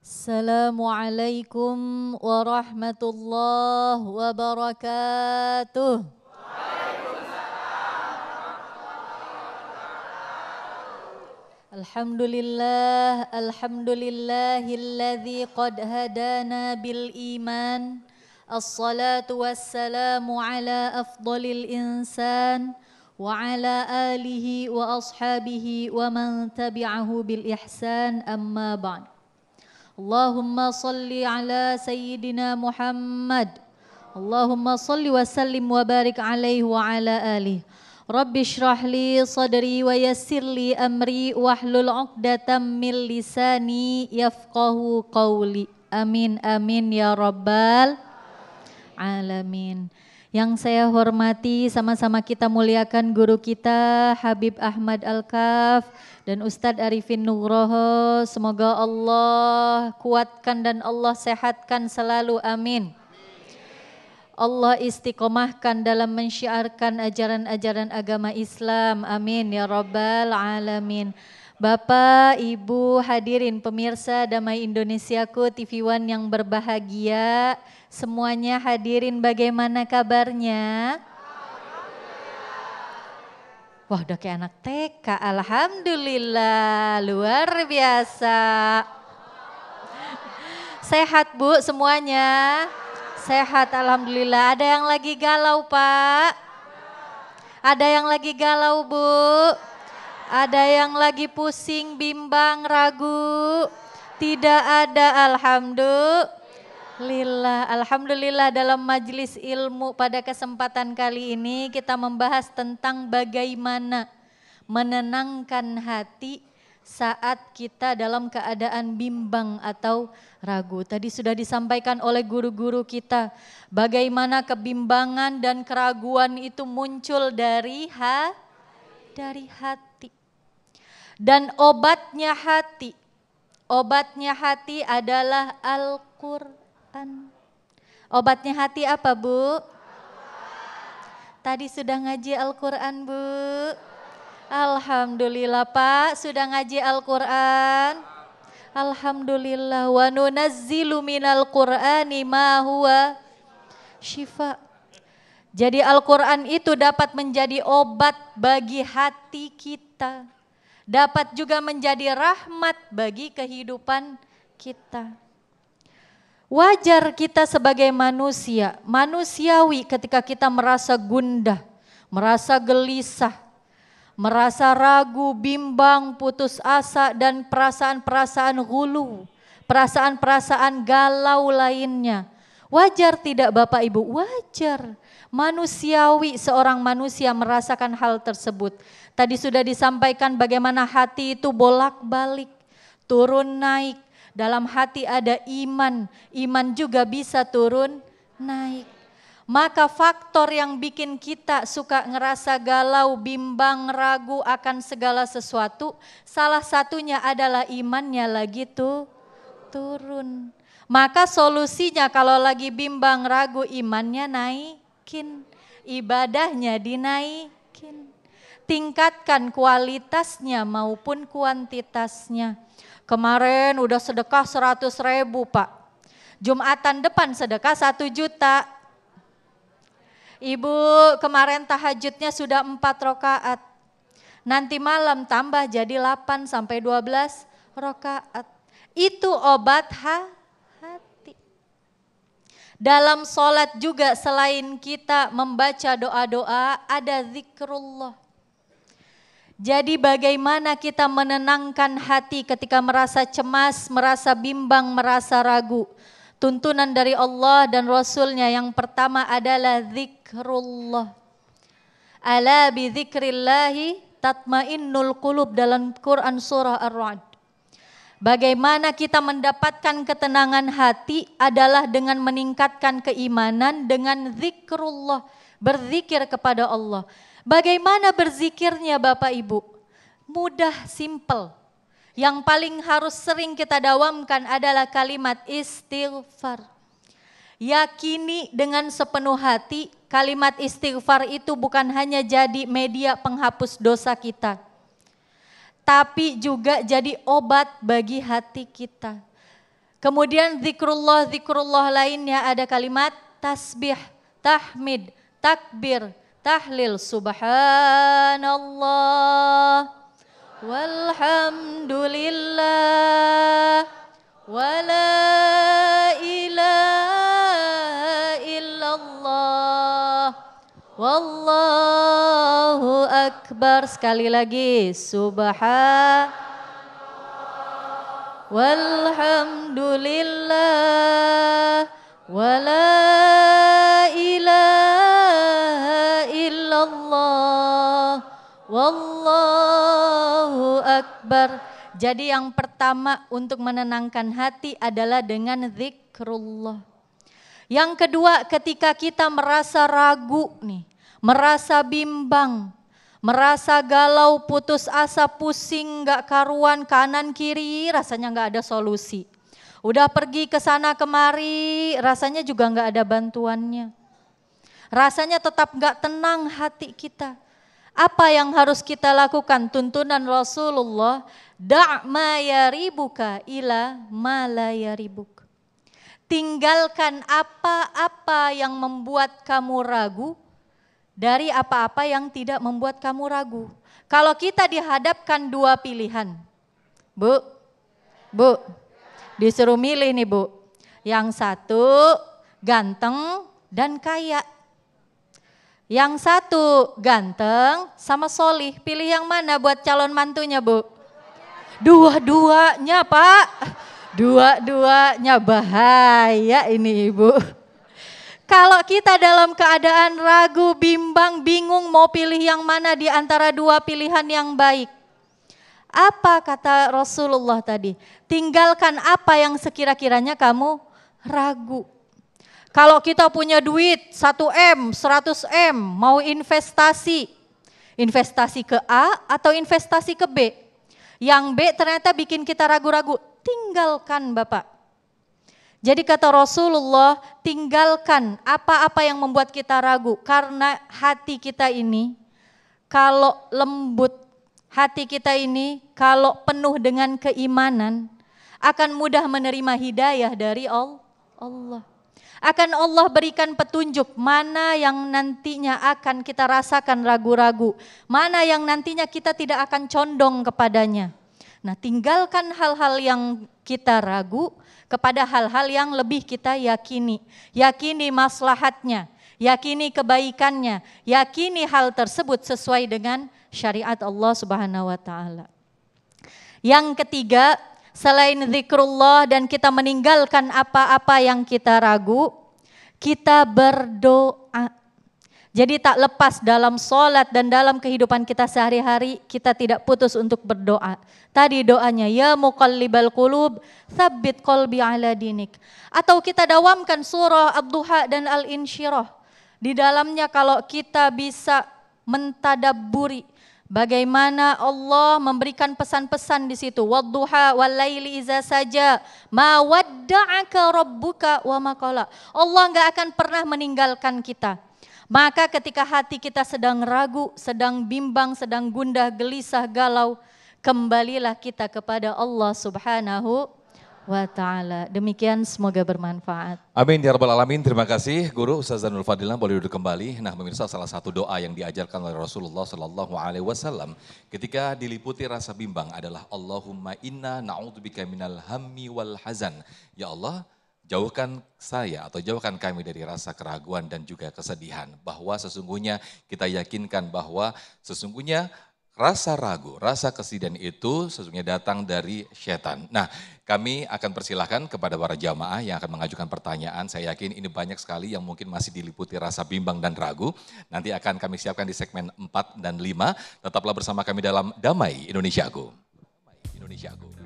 Assalamualaikum warahmatullahi wabarakatuh. Alhamdulillahilladzi qad hadana bil iman. Assalatu wassalamu ala afdalil insan wa ala alihi wa ashabihi wa man tabi'ahu bil ihsan, amma ba'd. Allahumma salli ala sayyidina Muhammad. Allahumma salli wa sallim wa barik alaihi wa ala alihi. Rabbi shrah li sadri wa yassir li amri wahlul 'uqdatam min lisani yafqahu qawli. Amin amin ya rabbal alamin. Yang saya hormati, sama-sama kita muliakan guru kita Habib Ahmad Al-Kaf dan Ustadz Arifin Nugroho. Semoga Allah kuatkan dan Allah sehatkan selalu, amin. Allah istiqomahkan dalam mensyiarkan ajaran-ajaran agama Islam, amin ya rabbal alamin. Bapak, Ibu, hadirin pemirsa Damai Indonesiaku TV One yang berbahagia, semuanya hadirin, bagaimana kabarnya? Wah, udah kayak anak TK, alhamdulillah, luar biasa. Sehat Bu semuanya? Sehat, alhamdulillah. Ada yang lagi galau Pak? Ada yang lagi galau Bu? Ada yang lagi pusing, bimbang, ragu? Tidak ada, alhamdulillah. Alhamdulillah, dalam majelis ilmu pada kesempatan kali ini kita membahas tentang bagaimana menenangkan hati saat kita dalam keadaan bimbang atau ragu. Tadi sudah disampaikan oleh guru-guru kita bagaimana kebimbangan dan keraguan itu muncul dari hati. Dan obatnya hati adalah Al-Quran. Obatnya hati apa Bu? Tadi sudah ngaji Al-Quran Bu? Alhamdulillah Pak, sudah ngaji Al-Quran? Alhamdulillah. Wa nunazzilu minal Qur'ani ma huwa syifa. Jadi Al-Quran itu dapat menjadi obat bagi hati kita. Dapat juga menjadi rahmat bagi kehidupan kita. Wajar kita sebagai manusia, manusiawi ketika kita merasa gundah, merasa gelisah, merasa ragu, bimbang, putus asa, dan perasaan-perasaan hulu, perasaan-perasaan galau lainnya. Wajar tidak Bapak Ibu? Wajar. Manusiawi seorang manusia merasakan hal tersebut. Tadi sudah disampaikan bagaimana hati itu bolak-balik, turun naik. Dalam hati ada iman, iman juga bisa turun naik. Maka faktor yang bikin kita suka ngerasa galau, bimbang, ragu akan segala sesuatu, salah satunya adalah imannya lagi turun. Maka solusinya kalau lagi bimbang, ragu, imannya naikin, ibadahnya dinaikin. Tingkatkan kualitasnya maupun kuantitasnya. Kemarin udah sedekah 100.000 Pak. Jumatan depan sedekah 1 juta. Ibu kemarin tahajudnya sudah 4 rakaat. Nanti malam tambah jadi 8 sampai 12 rakaat. Itu obat hati. Dalam sholat juga selain kita membaca doa-doa, ada zikrullah. Jadi bagaimana kita menenangkan hati ketika merasa cemas, merasa bimbang, merasa ragu. Tuntunan dari Allah dan Rasulnya yang pertama adalah zikrullah. Ala bi zikrillahi tatmainnul qulub dalam Quran surah Ar-Ra'd. Bagaimana kita mendapatkan ketenangan hati adalah dengan meningkatkan keimanan dengan zikrullah, berzikir kepada Allah. Bagaimana berzikirnya Bapak Ibu? Mudah, simple. Yang paling harus sering kita dawamkan adalah kalimat istighfar. Yakini dengan sepenuh hati kalimat istighfar itu bukan hanya jadi media penghapus dosa kita, tapi juga jadi obat bagi hati kita. Kemudian zikrullah lainnya ada kalimat tasbih, tahmid, takbir, tahlil, subhanallah, walhamdulillah, wala ilaha illallah, wallahu akbar. Sekali lagi, walhamdulillah, wala ilaha illallah, wallahu akbar. Jadi yang pertama untuk menenangkan hati adalah dengan zikrullah. Yang kedua, ketika kita merasa ragu nih, merasa bimbang, merasa galau, putus asa, pusing, gak karuan, kanan kiri, rasanya gak ada solusi. Udah pergi ke sana kemari, rasanya juga gak ada bantuannya. Rasanya tetap gak tenang hati kita. Apa yang harus kita lakukan? Tuntunan Rasulullah, da' ma yaribuka ila ma la yaribuk. Tinggalkan apa-apa yang membuat kamu ragu dari apa-apa yang tidak membuat kamu ragu. Kalau kita dihadapkan dua pilihan, Bu, disuruh milih nih Bu. Yang satu ganteng dan kaya. Yang satu ganteng sama solih. Pilih yang mana buat calon mantunya Bu? Dua-duanya Pak. Dua-duanya bahaya ini Ibu. Kalau kita dalam keadaan ragu, bimbang, bingung mau pilih yang mana di antara dua pilihan yang baik. Apa kata Rasulullah tadi? Tinggalkan apa yang sekira-kiranya kamu ragu. Kalau kita punya duit 1M, 100M, mau investasi. Investasi ke A atau investasi ke B? Yang B ternyata bikin kita ragu-ragu. Tinggalkan Bapak. Jadi kata Rasulullah, tinggalkan apa-apa yang membuat kita ragu. Karena hati kita ini kalau lembut, hati kita ini kalau penuh dengan keimanan, akan mudah menerima hidayah dari Allah. Akan Allah berikan petunjuk mana yang nantinya akan kita rasakan ragu-ragu. Mana yang nantinya kita tidak akan condong kepadanya. Nah, tinggalkan hal-hal yang kita ragu kepada hal-hal yang lebih kita yakini. Yakini maslahatnya, yakini kebaikannya, yakini hal tersebut sesuai dengan syariat Allah Subhanahu wa taala. Yang ketiga, selain zikrullah dan kita meninggalkan apa-apa yang kita ragu, kita berdoa. Jadi tak lepas dalam sholat dan dalam kehidupan kita sehari-hari, kita tidak putus untuk berdoa. Tadi doanya, ya muqallibal qulub, tsabbit qalbi ala dinik. Atau kita dawamkan surah Ad-Duha dan Al-Insyirah. Di dalamnya kalau kita bisa mentadabburi bagaimana Allah memberikan pesan-pesan di situ. Wadduha walaili iza saja, ma wadda'aka rabbuka wa ma qala. Allah enggak akan pernah meninggalkan kita. Maka ketika hati kita sedang ragu, sedang bimbang, sedang gundah, gelisah, galau, kembalilah kita kepada Allah Subhanahu wa ta'ala. Demikian, semoga bermanfaat. Amin ya rabbal alamin. Terima kasih Guru Ustaz Zainul Fadilah, boleh duduk kembali. Nah pemirsa, salah satu doa yang diajarkan oleh Rasulullah Sallallahu Alaihi Wasallam ketika diliputi rasa bimbang adalah Allahumma inna na'udzubika minal hammi wal hazan. Ya Allah, jauhkan saya atau jauhkan kami dari rasa keraguan dan juga kesedihan. Bahwa sesungguhnya kita yakinkan bahwa sesungguhnya rasa ragu, rasa kesedihan itu sesungguhnya datang dari setan. Nah, kami akan persilahkan kepada para jamaah yang akan mengajukan pertanyaan. Saya yakin ini banyak sekali yang mungkin masih diliputi rasa bimbang dan ragu. Nanti akan kami siapkan di segmen 4 dan 5. Tetaplah bersama kami dalam Damai Indonesiaku. Indonesiaku.